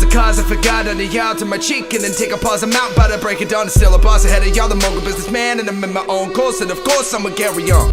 the cause I forgot under y'all to my cheek and then take a pause. I'm out, about to break it down. It's still a boss ahead of y'all, the mogul businessman, and I'm in my own course, and of course I'ma carry on.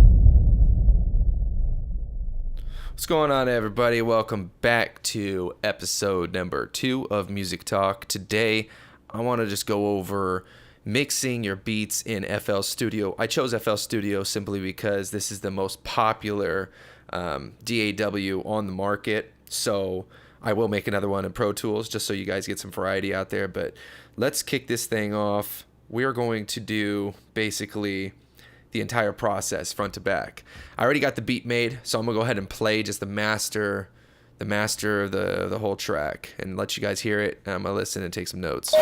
What's going on, everybody? Welcome back to episode number 2 of Music Talk. Today, I want to just go over mixing your beats in FL Studio. I chose FL Studio simply because this is the most popular DAW on the market. So I will make another one in Pro Tools just so you guys get some variety out there. But let's kick this thing off. We are going to do basically the entire process front to back. I already got the beat made, so I'm gonna go ahead and play just the master of the whole track and let you guys hear it. I'm gonna listen and take some notes.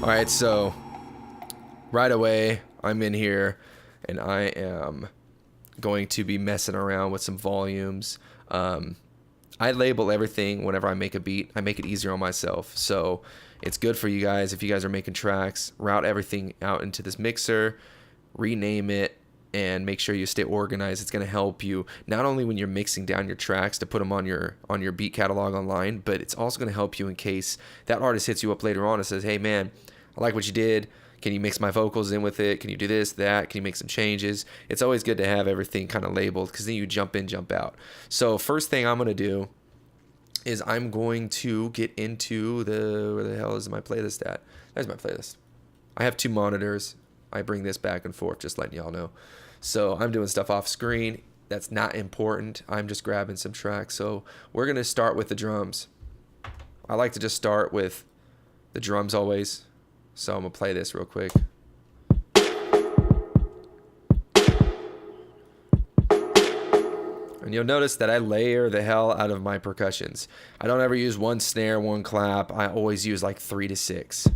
Alright, so right away I'm in here and I am going to be messing around with some volumes. I label everything whenever I make a beat. I make it easier on myself. So it's good for you guys if you guys are making tracks. Route everything out into this mixer, rename it, and make sure you stay organized. It's going to help you not only when you're mixing down your tracks to put them on your beat catalog online, but it's also going to help you in case that artist hits you up later on and says, hey man, I like what you did. Can you mix my vocals in with it? Can you do this, that? Can you make some changes? It's always good to have everything kind of labeled because then you jump in, jump out. So first thing I'm going to do is I'm going to get into where the hell is my playlist at? There's my playlist. I have 2 monitors. I bring this back and forth, just letting y'all know. So I'm doing stuff off screen. That's not important. I'm just grabbing some tracks. So we're going to start with the drums. I like to just start with the drums always. So I'm going to play this real quick. And you'll notice that I layer the hell out of my percussions. I don't ever use 1 snare, 1 clap. I always use like 3 to 6.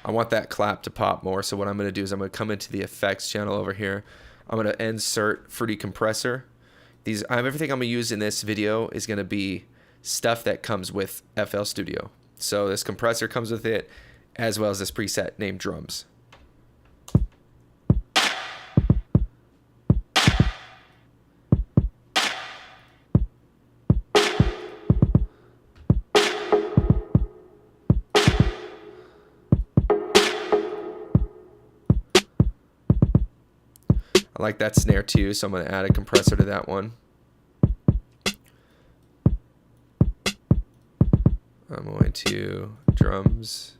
I want that clap to pop more. So what I'm going to do is I'm going to come into the effects channel over here. I'm going to insert Fruity Compressor. Everything I'm going to use in this video is going to be stuff that comes with FL Studio. So this compressor comes with it, as well as this preset named drums. I like that snare too, so I'm going to add a compressor to that one. I'm going to drums.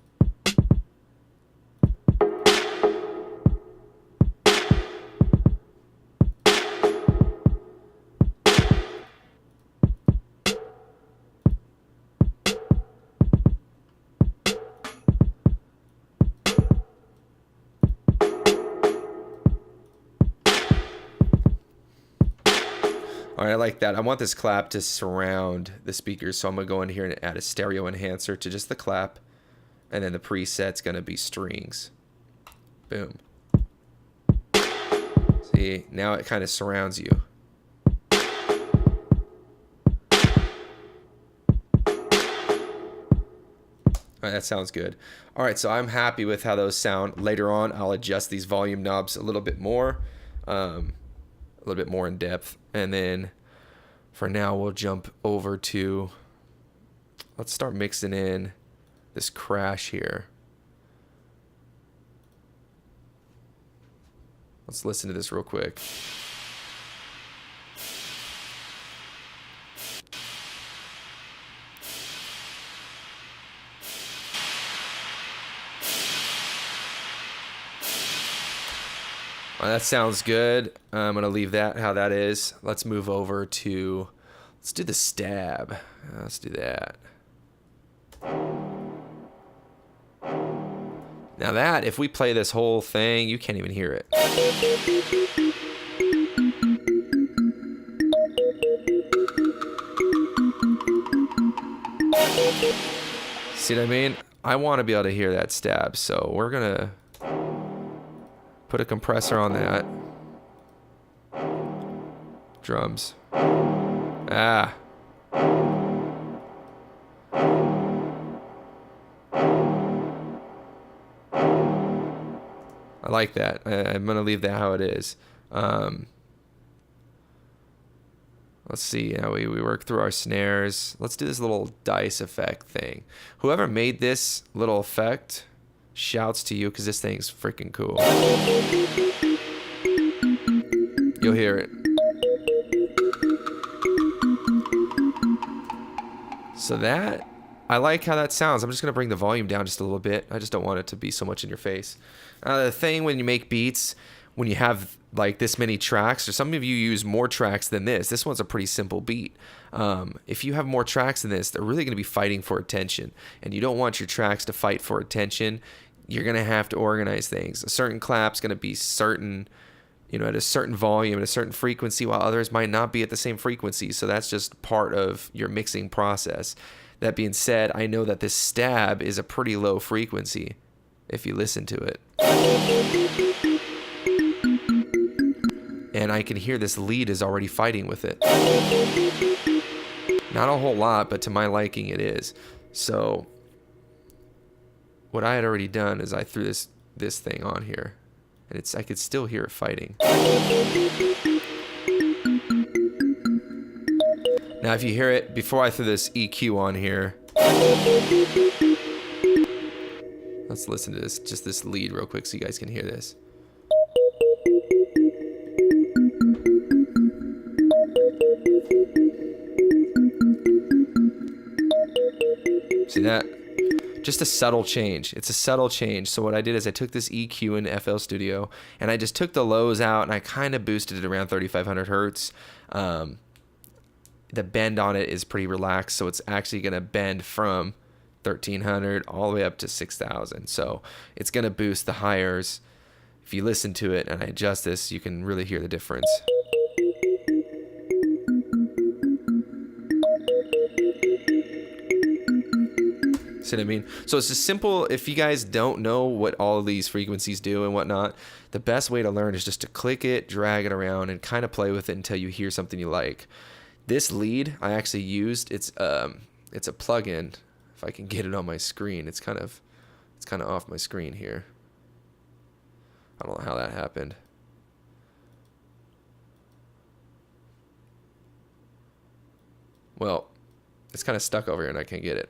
All right, I like that. I want this clap to surround the speakers, so I'm going to go in here and add a stereo enhancer to just the clap, and then the preset's going to be strings. Boom. See, now it kind of surrounds you. All right, that sounds good. All right, so I'm happy with how those sound. Later on, I'll adjust these volume knobs a little bit more. A little bit more in depth, and then for now we'll jump over to, let's start mixing in this crash here. Let's listen to this real quick. That sounds good. I'm going to leave that how that is. Let's move over to, let's do the stab. Let's do that. Now that, if we play this whole thing, you can't even hear it. See what I mean? I want to be able to hear that stab, so we're gonna put a compressor on that. Drums. Ah. I like that. I'm gonna leave that how it is. Let's see how we work through our snares. Let's do this little dice effect thing. Whoever made this little effect, shouts to you, because this thing's freaking cool. You'll hear it. So that, I like how that sounds. I'm just gonna bring the volume down just a little bit. I just don't want it to be so much in your face. The thing when you make beats, when you have like this many tracks, or some of you use more tracks than this one's a pretty simple beat. If you have more tracks than this, they're really going to be fighting for attention, and you don't want your tracks to fight for attention. You're going to have to organize things. A certain clap's going to be certain, you know, at a certain volume, at a certain frequency, while others might not be at the same frequency. So that's just part of your mixing process. That being said, I know that this stab is a pretty low frequency if you listen to it. And I can hear this lead is already fighting with it. Not a whole lot, but to my liking it is. So what I had already done is I threw this thing on here, and I could still hear it fighting. Now if you hear it, before I threw this EQ on here, let's listen to this, just this lead real quick so you guys can hear this. See that? Just a subtle change. It's a subtle change. So what I did is I took this EQ in FL Studio, and I just took the lows out, and I kind of boosted it around 3,500 hertz. The bend on it is pretty relaxed, so it's actually going to bend from 1,300 all the way up to 6,000. So it's going to boost the higher. If you listen to it and I adjust this, you can really hear the difference. See what I mean? So it's just simple. If you guys don't know what all of these frequencies do and whatnot, the best way to learn is just to click it, drag it around, and kind of play with it until you hear something you like. This lead I actually used. It's a plugin. If I can get it on my screen, it's kind of off my screen here. I don't know how that happened. Well, it's kind of stuck over here and I can't get it.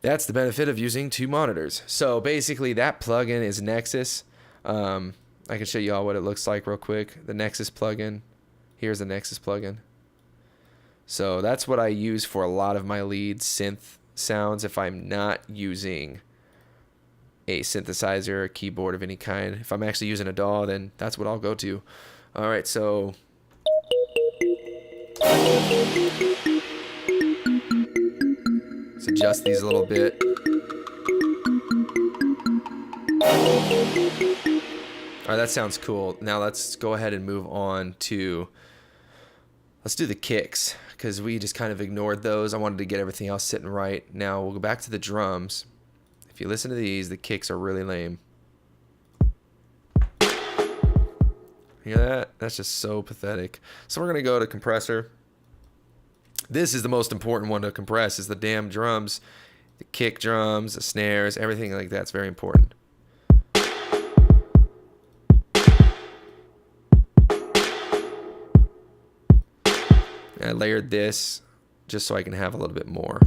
That's the benefit of using two monitors. So basically that plugin is Nexus. I can show you all what it looks like real quick. The Nexus plugin. Here's the Nexus plugin. So that's what I use for a lot of my lead synth sounds if I'm not using a synthesizer, a keyboard of any kind. If I'm actually using a DAW, then that's what I'll go to. All right, so let's adjust these a little bit. All right, that sounds cool. Now let's go ahead and move on to, let's do the kicks, because we just kind of ignored those. I wanted to get everything else sitting right. Now we'll go back to the drums. If you listen to these, the kicks are really lame. Hear that? That's just so pathetic. So we're gonna go to compressor. This is the most important one to compress, is the damn drums. The kick drums, the snares, everything like that's very important. And I layered this just so I can have a little bit more.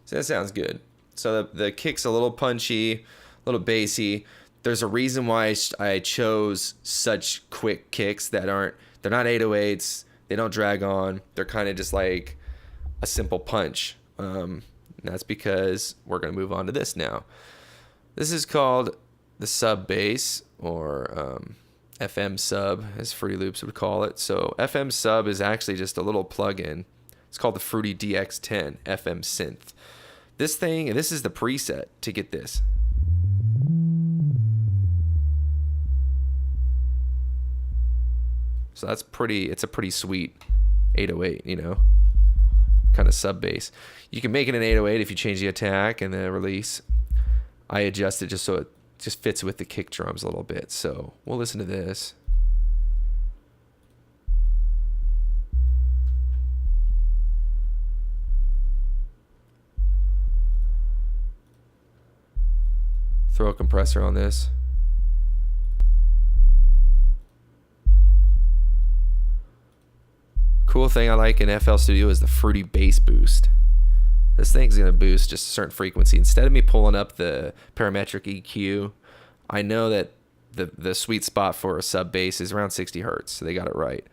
So that sounds good. So the kick's a little punchy, a little bassy. There's a reason why I chose such quick kicks they're not 808s. They don't drag on. They're kind of just like a simple punch. And that's because we're going to move on to this now. This is called the sub bass, or FM sub, as Fruity Loops would call it. So FM sub is actually just a little plug-in. It's called the Fruity DX10 FM synth. This is the preset to get this. So it's a pretty sweet 808, kind of sub bass. You can make it an 808 if you change the attack and the release. I adjust it just so it just fits with the kick drums a little bit. So we'll listen to this. Throw a compressor on this. Cool thing I like in FL Studio is the Fruity Bass Boost. This thing's going to boost just a certain frequency. Instead of me pulling up the parametric EQ, I know that the sweet spot for a sub bass is around 60 hertz, so they got it right.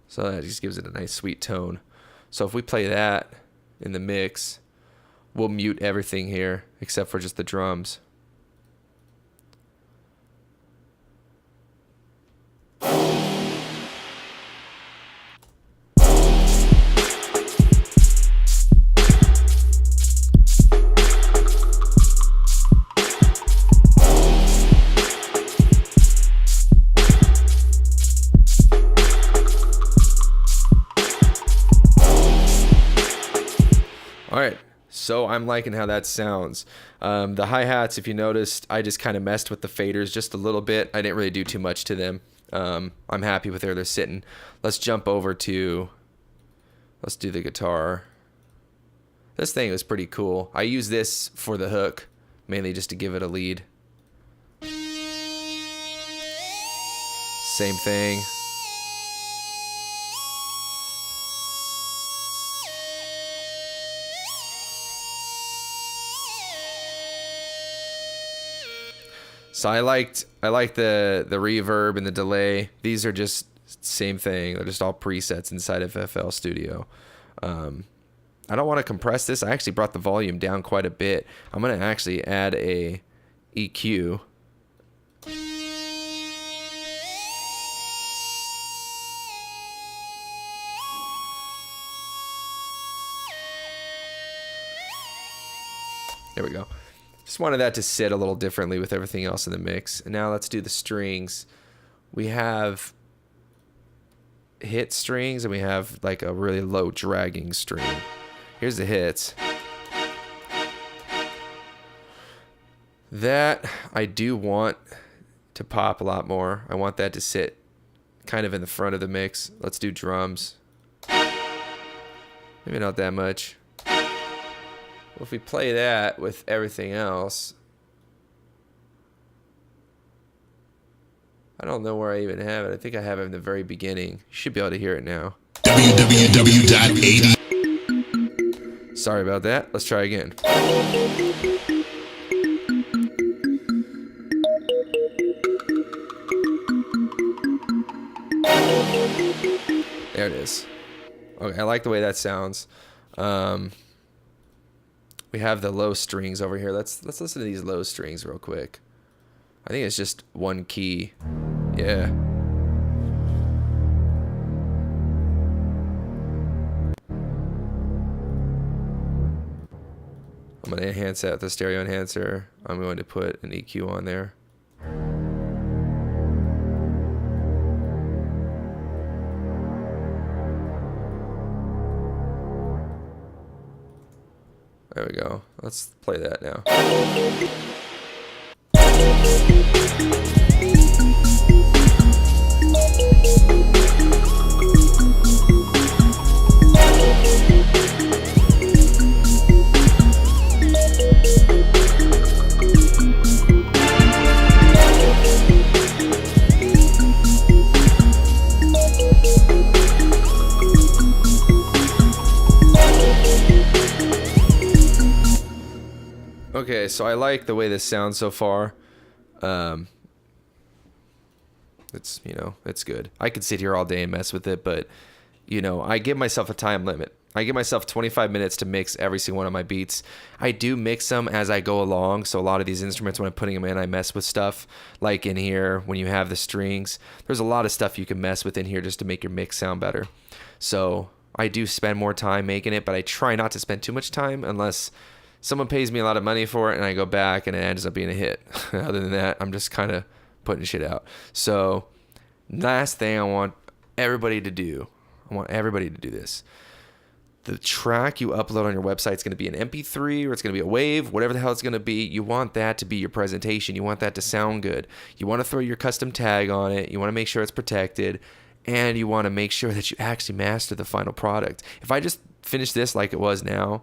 So that just gives it a nice sweet tone. So if we play that in the mix, we'll mute everything here except for just the drums. All right, so I'm liking how that sounds. The hi-hats, if you noticed, I just kind of messed with the faders just a little bit. I didn't really do too much to them. I'm happy with where they're sitting. Let's jump over to, let's do the guitar. This thing was pretty cool. I use this for the hook, mainly just to give it a lead. Same thing. So I liked the reverb and the delay. These are just same thing. They're just all presets inside of FL Studio. I don't want to compress this. I actually brought the volume down quite a bit. I'm going to actually add a EQ. There we go. Just wanted that to sit a little differently with everything else in the mix. And now let's do the strings. We have hit strings and we have like a really low dragging string. Here's the hits. That I do want to pop a lot more. I want that to sit kind of in the front of the mix. Let's do drums. Maybe not that much. Well, if we play that with everything else, I don't know where I even have it. I think I have it in the very beginning. You should be able to hear it now. www.80. Sorry about that. Let's try again. There it is. Okay, I like the way that sounds. We have the low strings over here. Let's listen to these low strings real quick. I think it's just one key. Yeah. I'm going to enhance that with the stereo enhancer. I'm going to put an EQ on there. There we go. Let's play that now. Okay, so I like the way this sounds so far. It's, it's good. I could sit here all day and mess with it, but, I give myself a time limit. I give myself 25 minutes to mix every single one of my beats. I do mix them as I go along, so a lot of these instruments, when I'm putting them in, I mess with stuff. Like in here, when you have the strings, there's a lot of stuff you can mess with in here just to make your mix sound better. So I do spend more time making it, but I try not to spend too much time unless someone pays me a lot of money for it and I go back and it ends up being a hit. Other than that, I'm just kind of putting shit out. So last thing I want everybody to do this. The track you upload on your website is going to be an MP3 or it's going to be a wave, whatever the hell it's going to be. You want that to be your presentation. You want that to sound good. You want to throw your custom tag on it. You want to make sure it's protected. And you want to make sure that you actually master the final product. If I just finish this like it was now,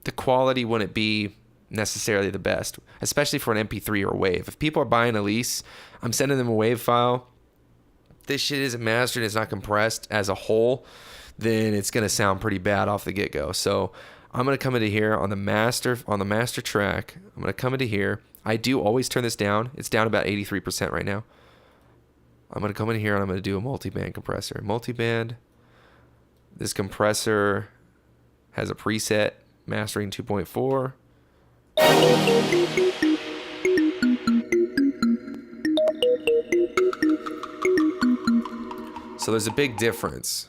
the quality wouldn't be necessarily the best, especially for an MP3 or a wave. If people are buying a lease, I'm sending them a wave file. This shit isn't mastered, it's not compressed as a whole, then it's going to sound pretty bad off the get-go. So I'm going to come into here on the master track. I'm going to come into here. I do always turn this down. It's down about 83% right now. I'm going to come in here and I'm going to do a multi-band compressor. Multi-band. This compressor has a preset, mastering 2.4. So there's a big difference.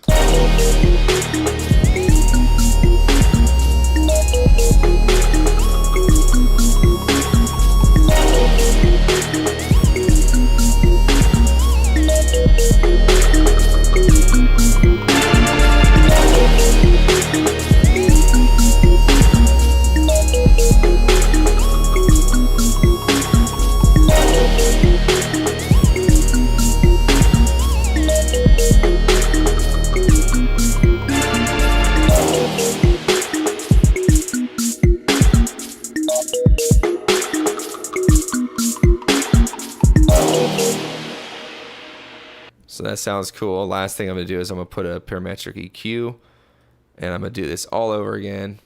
So that sounds cool. Last thing I'm going to do is I'm going to put a parametric EQ, and I'm going to do this all over again.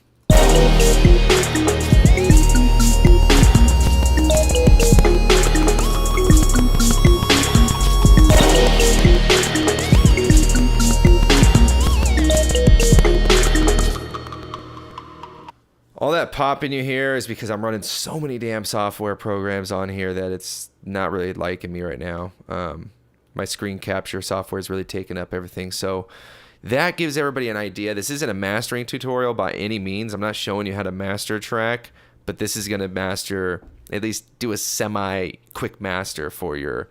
All that popping you hear is because I'm running so many damn software programs on here that it's not really liking me right now. My screen capture software is really taking up everything. So that gives everybody an idea. This isn't a mastering tutorial by any means. I'm not showing you how to master a track, but this is going to master, at least do a semi-quick master for your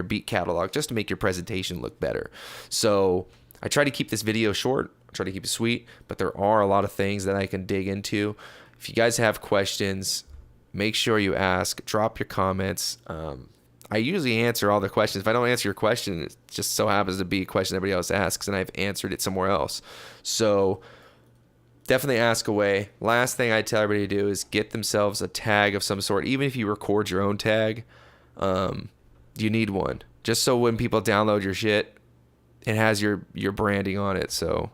beat catalog just to make your presentation look better. So I try to keep this video short. I try to keep it sweet, but there are a lot of things that I can dig into. If you guys have questions, make sure you ask. Drop your comments. I usually answer all the questions. If I don't answer your question, it just so happens to be a question everybody else asks, and I've answered it somewhere else. So definitely ask away. Last thing I tell everybody to do is get themselves a tag of some sort. Even if you record your own tag, you need one. Just so when people download your shit, it has your branding on it. So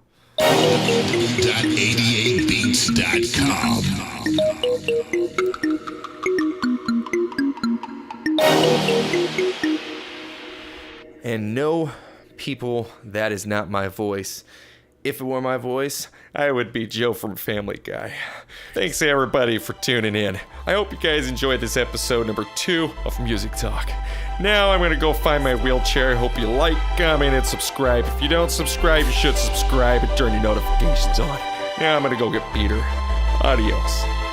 And no, people, that is not my voice. If it were my voice, I would be Joe from Family Guy. Thanks everybody for tuning in. I hope you guys enjoyed this episode number 2 of Music Talk. Now I'm gonna go find my wheelchair. I hope you like, comment, and subscribe. If you don't subscribe, you should subscribe and turn your notifications on. Now I'm gonna go get Peter. Adios.